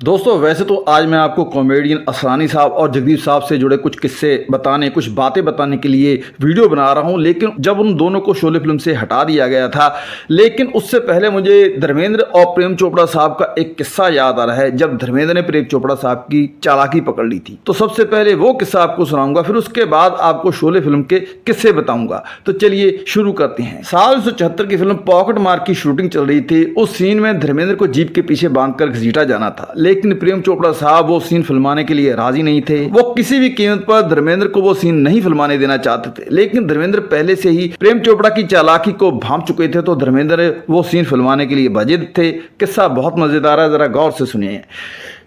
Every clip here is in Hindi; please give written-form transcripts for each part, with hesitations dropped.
दोस्तों वैसे तो आज मैं आपको कॉमेडियन असरानी साहब और जगदीप साहब से जुड़े कुछ किस्से बताने, कुछ बातें बताने के लिए वीडियो बना रहा हूं, लेकिन जब उन दोनों को शोले फिल्म से हटा दिया गया था, लेकिन उससे पहले मुझे धर्मेंद्र और प्रेम चोपड़ा साहब का एक किस्सा याद आ रहा है जब धर्मेंद्र ने प्रेम चोपड़ा साहब की चालाकी पकड़ ली थी। तो सबसे पहले वो किस्सा आपको सुनाऊंगा, फिर उसके बाद आपको शोले फिल्म के किस्से बताऊंगा। तो चलिए शुरू करते हैं। साल 1974 की फिल्म पॉकेट मार की शूटिंग चल रही थी। उस सीन में धर्मेंद्र को जीप के पीछे बांधकर घसीटा जाना था, लेकिन प्रेम चोपड़ा साहब वो सीन फिल्माने के लिए राजी नहीं थे। वो किसी भी कीमत पर धर्मेंद्र को वो सीन नहीं फिल्माने देना चाहते थे, लेकिन धर्मेंद्र पहले से ही प्रेम चोपड़ा की चालाकी को भांप चुके थे, तो धर्मेंद्र वो सीन फिल्माने के लिए बजिद थे। किस्सा बहुत मजेदार है, जरा गौर से सुनिए।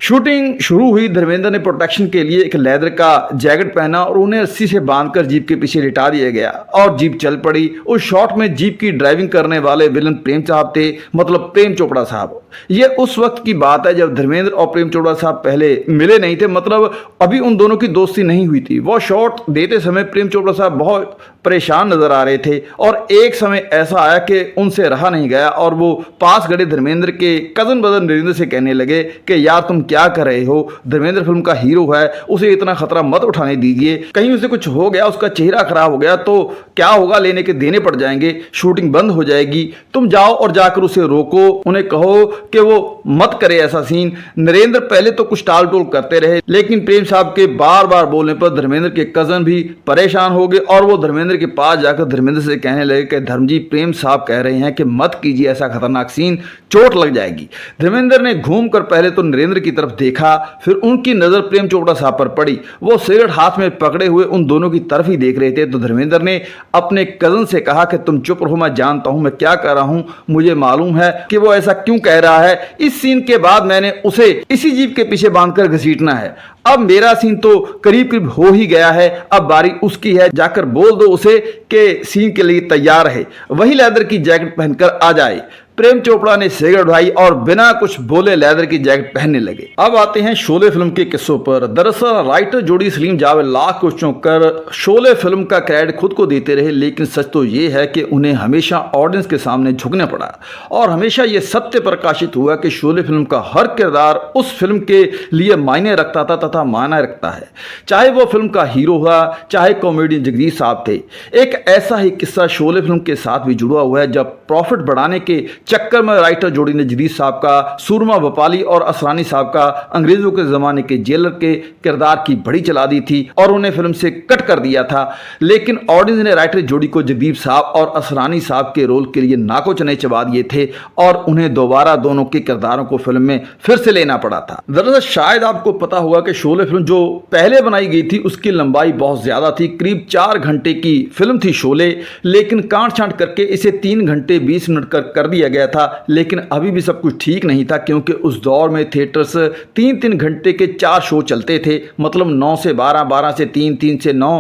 शूटिंग शुरू हुई। धर्मेंद्र ने प्रोटेक्शन के लिए एक लेदर का जैकेट पहना और उन्हें रस्सी से बांधकर जीप के पीछे लिटा दिया गया और जीप चल पड़ी। उस शॉट में जीप की ड्राइविंग करने वाले विलन प्रेम साहब थे, मतलब प्रेम चोपड़ा साहब। ये उस वक्त की बात है जब धर्मेंद्र और प्रेम चोपड़ा साहब पहले मिले नहीं थे, मतलब अभी उन दोनों की दोस्ती नहीं हुई थी। वो शॉट देते समय प्रेम चोपड़ा साहब बहुत परेशान नजर आ रहे थे और एक समय ऐसा आया कि उनसे रहा नहीं गया और वो पास खड़े धर्मेंद्र के कजन बदन नरेंद्र से कहने लगे कि यार तुम क्या कर रहे हो, धर्मेंद्र फिल्म का हीरो है, उसे इतना खतरा मत उठाने दीजिए, कहीं उसे कुछ हो गया, उसका चेहरा खराब हो गया तो क्या होगा, लेने के देने पड़ जाएंगे, शूटिंग बंद हो जाएगी, तुम जाओ और जाकर उसे रोको, उन्हें कहो कि वो मत करे ऐसा सीन। नरेंद्र पहले तो कुछ टाल टोल करते रहे, लेकिन प्रेम साहब के बार बार बोलने पर धर्मेंद्र के कजन भी परेशान हो गए और वो धर्मेंद्र के पास जाकर धर्मेंद्र से कहने लगे कि धर्मजी प्रेम साहब कह रहे हैं कि मत कीजिए ऐसा खतरनाक सीन, चोट लग जाएगी। धर्मेंद्र ने घूमकर पहले तो नरेंद्र की तरफ देखा, फिर उनकी नजर प्रेम चोपड़ा साहब पर पड़ी। वो सिगरेट हाथ में पकड़े हुए उन दोनों की तरफ ही देख रहे थे। तो धर्मेंद्र ने अपने कजन से कहा कि तुम चुप रहो, मैं जानता हूं मैं क्या कर रहा हूं, मुझे मालूम है कि वो ऐसा क्यों कह रहा है। इस सीन के बाद मैंने उसे इसी जीप के पीछे बांधकर घसीटना है। अब मेरा सीन तो करीब करीब हो ही गया है, अब बारी उसकी है, जाकर बोल दो उसे कि सीन के लिए तैयार है, वही लेदर की जैकेट पहनकर आ जाए। प्रेम चोपड़ा ने सिगरेट उठाई और बिना कुछ बोले लेदर की जैकेट पहनने लगे। अब आते हैं शोले फिल्म के किस्सों पर। दरअसल राइटर जोड़ी सलीम जावेद लाख कोशिशों कर शोले फिल्म का क्रेडिट खुद को देते रहे, लेकिन सच तो ये है कि उन्हें हमेशा ऑडियंस के सामने झुकना पड़ा और हमेशा ये सत्य प्रकाशित हुआ कि शोले फिल्म का हर किरदार उस फिल्म के लिए मायने रखता था तथा मायने रखता है, चाहे वो फिल्म का हीरो हुआ, चाहे कॉमेडियन जगदीश साहब थे। एक ऐसा ही किस्सा शोले फिल्म के साथ भी जुड़ा हुआ है जब प्रॉफिट बढ़ाने के चक्कर में राइटर जोड़ी ने जगदीश साहब का सूरमा भोपाली और असरानी साहब का अंग्रेजों के जमाने के जेलर के किरदार की बड़ी चला दी थी और उन्हें फिल्म से कट कर दिया था, लेकिन ऑडियंस ने राइटर जोड़ी को जगदीश साहब और असरानी साहब के रोल के लिए नाको चने चबा दिए थे और उन्हें दोबारा दोनों के किरदारों को फिल्म में फिर से लेना पड़ा था। दरअसल शायद आपको पता होगा कि शोले फिल्म जो पहले बनाई गई थी उसकी लंबाई बहुत ज्यादा थी, करीब 4 घंटे की फिल्म थी शोले, लेकिन काट छांट करके इसे 3 घंटे 20 मिनट कर दिया गया था। लेकिन अभी भी सब कुछ ठीक नहीं था, क्योंकि उस दौर में थिएटर्स 3-3 घंटे के 4 शो चलते थे, मतलब 9 से 12, 12 से 3, 3 से 9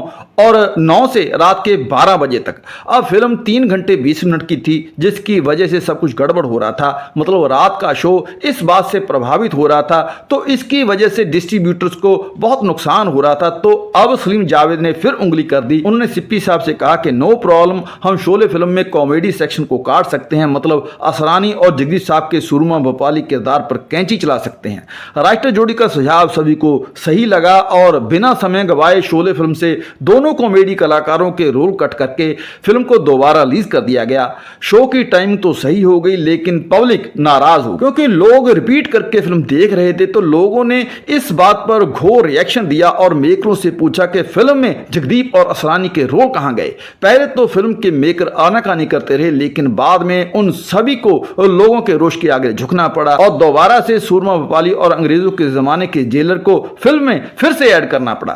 और 9 से रात के 12 बजे तक। अब फिल्म 3 घंटे 20 मिनट की थी, जिसकी वजह से सब कुछ गड़बड़ हो रहा था, मतलब रात का शो इस बात से प्रभावित हो रहा था, तो इसकी वजह से डिस्ट्रीब्यूटर्स को बहुत नुकसान हो रहा था। तो अब सलीम जावेद ने फिर उंगली कर दी। उन्होंने सिप्पी साहब से कहा कि नो प्रॉब्लम, हम शोले फिल्म में कॉमेडी सेक्शन को काट सकते हैं, मतलब असरानी और जगदीश साहब के सूरमा भोपाली किरदार पर कैंची चला सकते हैं। राइटर जोड़ी का सुझाव सभी को सही लगा और बिना समय गवाए शोले फिल्म से दोनों कॉमेडी कलाकारों के रोल कट करके फिल्म को दोबारा रिलीज कर दिया गया। शो की टाइम तो सही हो गई, लेकिन पब्लिक नाराज हो, क्योंकि लोग रिपीट करके फिल्म देख रहे थे। तो लोगों ने इस बात पर घोर रिएक्शन दिया और मेकरों से पूछा कि फिल्म में जगदीप और असरानी के रोल कहां गए। पहले तो फिल्म के मेकर आनाकानी करते रहे, लेकिन बाद में उन सभी को लोगों के रोष के आगे झुकना पड़ा और दोबारा से सूरमा भोपाली और अंग्रेजों के जमाने के जेलर को फिल्म में फिर से ऐड करना पड़ा।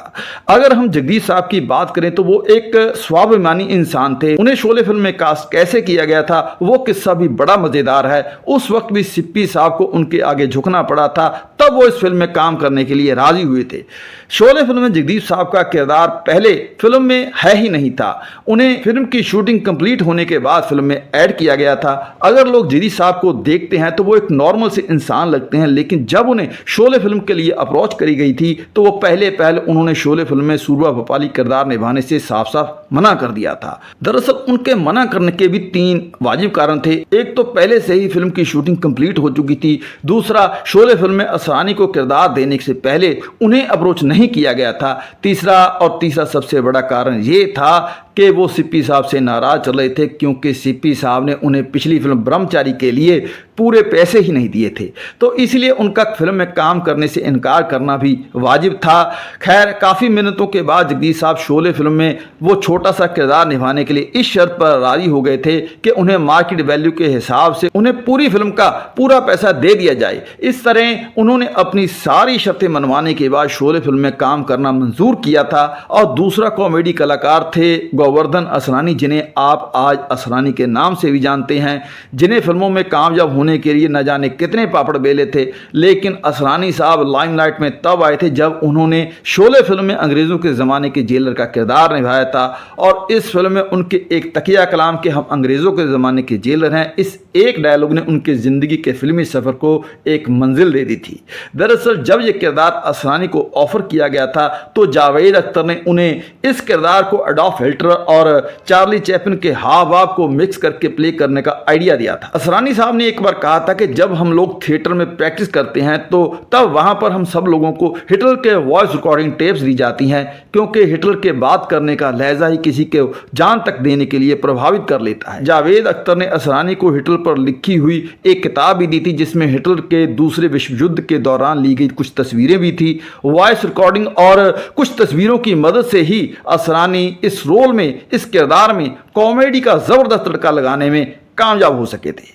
अगर हम जगदीश साहब की बात करें तो वो एक स्वाभिमानी इंसान थे। उन्हें शोले फिल्म में कास्ट कैसे किया गया था वो किस्सा भी बड़ा मजेदार है। उस वक्त भी सिप्पी साहब को उनके आगे झुकना पड़ा था, तब वो इस फिल्म में काम करने के लिए राजी हुए थे। शोले फिल्म में जगदीश साहब का किरदार पहले फिल्म में है ही नहीं था, उन्हें फिल्म की शूटिंग कंप्लीट होने के बाद फिल्म में ऐड किया गया था। अगर अक्सर लोग जगदीश साहब को देखते हैं तो वो एक नॉर्मल से इंसान लगते हैं, लेकिन जब उन्हें शोले फिल्म के लिए अप्रोच करी गई थी तो वो पहले उन्होंने शोले फिल्म में सूरबा भोपाली किरदार निभाने से साफ साफ मना कर दिया था। दरअसल उनके मना करने के भी 3 वाजिब कारण थे। एक तो पहले से ही फिल्म की शूटिंग कंप्लीट हो चुकी थी, दूसरा शोले फिल्म में असरानी को किरदार देने से पहले उन्हें अप्रोच नहीं किया गया था, तीसरा सबसे बड़ा कारण ये था कि वो सिप्पी साहब से नाराज चल रहे थे, क्योंकि सिप्पी साहब ने उन्हें पिछली फिल्म ब्रह्मचारी के लिए पूरे पैसे ही नहीं दिए थे, तो इसलिए उनका फिल्म में काम करने से इनकार करना भी वाजिब था। खैर, काफ़ी मिन्नतों के बाद जगदीश साहब शोले फिल्म में वो छोटा सा किरदार निभाने के लिए इस शर्त पर राजी हो गए थे कि उन्हें मार्केट वैल्यू के हिसाब से उन्हें पूरी फिल्म का पूरा पैसा दे दिया जाए। इस तरह उन्होंने अपनी सारी शर्तें मनवाने के बाद शोले फिल्म में काम करना मंजूर किया था। और दूसरा कॉमेडी कलाकार थे गोवर्धन असरानी, जिन्हें आप आज असरानी के नाम से भी जानते हैं, जिन्हें फिल्मों में कामयाब होने के लिए न जाने कितने पापड़ बेले थे, लेकिन असरानी साहब लाइमलाइट में तब आए थे जब उन्होंने शोले फिल्म में अंग्रेजों के ज़माने के जेलर का किरदार निभाया था। और इस फिल्म में उनके एक तकिया कलाम के हम अंग्रेज़ों के ज़माने के जेलर हैं, इस एक डायलॉग ने उनके ज़िंदगी के फिल्मी सफ़र को एक मंजिल दे दी थी। दरअसल जब यह किरदार असरानी को ऑफर किया गया था तो जावेद अख्तर ने उन्हें इस किरदार को एडोल्फ हिटलर और चार्ली चैपलिन के हाव भाव को मिक्स करके प्ले करने का आइडिया दिया था। असरानी साहब ने एक बार कहा था कि जब हम लोग थिएटर में प्रैक्टिस करते हैं तो तब वहां पर हम सब लोगों को हिटलर के वॉइस रिकॉर्डिंग टेप्स दी जाती हैं, क्योंकि हिटलर के बात करने का लहजा ही किसी के जान तक देने के लिए प्रभावित कर लेता है। जावेद अख्तर ने असरानी को हिटलर पर लिखी हुई एक किताब भी दी थी, जिसमें हिटलर के दूसरे विश्व युद्ध के दौरान ली गई कुछ तस्वीरें भी थी। वॉइस रिकॉर्डिंग और कुछ तस्वीरों की मदद से ही असरानी इस रोल में, इस किरदार में कॉमेडी का जबरदस्त तड़का लगाने में कामयाब हो सके थे।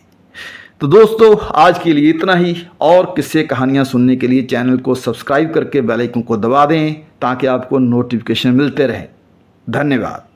तो दोस्तों, आज के लिए इतना ही। और किस्से कहानियां सुनने के लिए चैनल को सब्सक्राइब करके बेल आइकन को दबा दें ताकि आपको नोटिफिकेशन मिलते रहे। धन्यवाद।